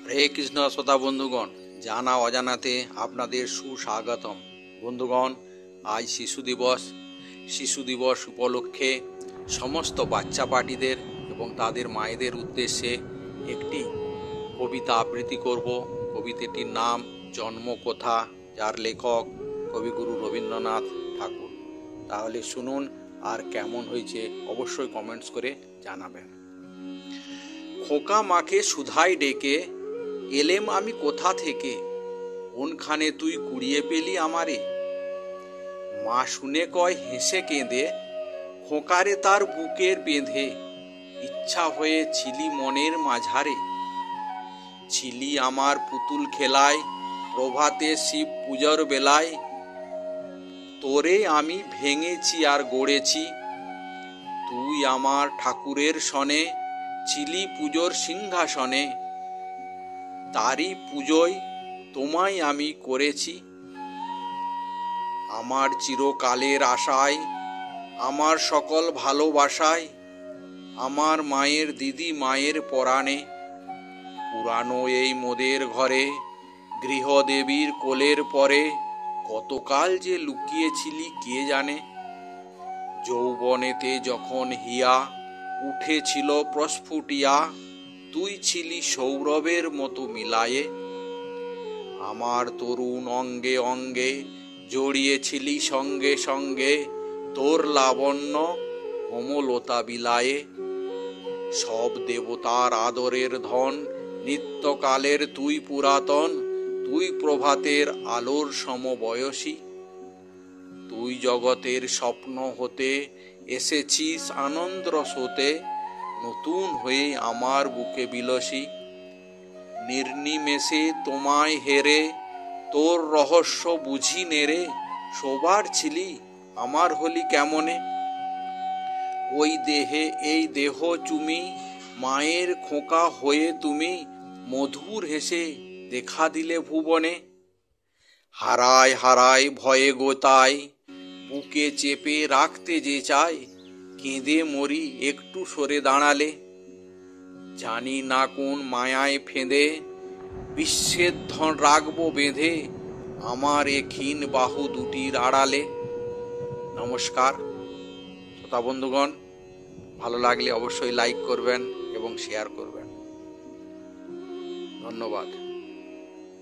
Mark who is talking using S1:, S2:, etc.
S1: হরে কৃষ্ণ শ্রোতা বন্ধুগণ, জানা অজানাতে আপনাদের সুস্বাগতম। বন্ধুগণ, আজ শিশু দিবস উপলক্ষে সমস্ত বাচ্চা পার্টিদের এবং তাদের মায়েদের উদ্দেশ্যে একটি কবিতা আবৃত্তি করব। কবিতাটির নাম জন্মকথা, যার লেখক কবিগুরু রবীন্দ্রনাথ ঠাকুর। তাহলে শুনুন, আর কেমন হয়েছে অবশ্যই কমেন্টস করে জানাবেন। খোকা মাকে সুধাই ডেকে, এলেম আমি কোথা থেকে, কোনখানে তুই কুড়িয়ে পেলি আমারে। মা শুনে কয় হেসে কেঁদে, খোকারে তার বুকের বেঁধে, ইচ্ছা হয়ে ছিলি মনের মাঝারে। ছিলি আমার পুতুল খেলায়, প্রভাতে শিব পূজার বেলায়, তোরে আমি ভেঙেছি আর গড়েছি। তুই আমার ঠাকুরের সনে, ছিলি পুজোর সিংহাসনে, তারই পুজোয় তোমায় আমি করেছি। আমার চিরকালের আশায়, আমার সকল ভালোবাসায়, আমার মায়ের দিদি মায়ের পরাণে, পুরানো এই মোদের ঘরে, গৃহদেবীর কোলের পরে, কতকাল যে লুকিয়েছিলি কে জানে। যৌবনেতে যখন হিয়া উঠেছিল প্রস্ফুটিয়া, তুই ছিলি সৌরভের মতো মিলায়ে। আমার তরুণ অঙ্গে অঙ্গে জড়িয়েছিলি সঙ্গে সঙ্গে, তোর লাবণ্য কোমলতা বিলায়ে। সব দেবতার আদরের ধন, নিত্যকালের তুই পুরাতন, তুই প্রভাতের আলোর সমবয়সী। তুই জগতের স্বপ্ন হতে এসেছিস আনন্দ রসতে, নতুন হয়ে আমার বুকে বিলসি। নির্নিমেষে তোমায় হেরে, তোর রহস্য বুঝি নেরে, সবার ছিলি আমার হলি কেমনে। ওই দেহে এই দেহ চুমি, মায়ের খোকা হয়ে তুমি, মধুর হেসে দেখা দিলে ভুবনে। হারায় হারায় ভয়ে গোতায়, বুকে চেপে রাখতে যে চায়, কেঁদে মরি একটু সরে দাঁড়ালে। জানি না কোন মায়ায় ফেঁদে, বিশ্বের ধন রাখবো বেঁধে, আমার এ ক্ষীণ বাহু দুটির আড়ালে। নমস্কার শ্রোতা বন্ধুগণ, ভালো লাগলে অবশ্যই লাইক করবেন এবং শেয়ার করবেন। ধন্যবাদ।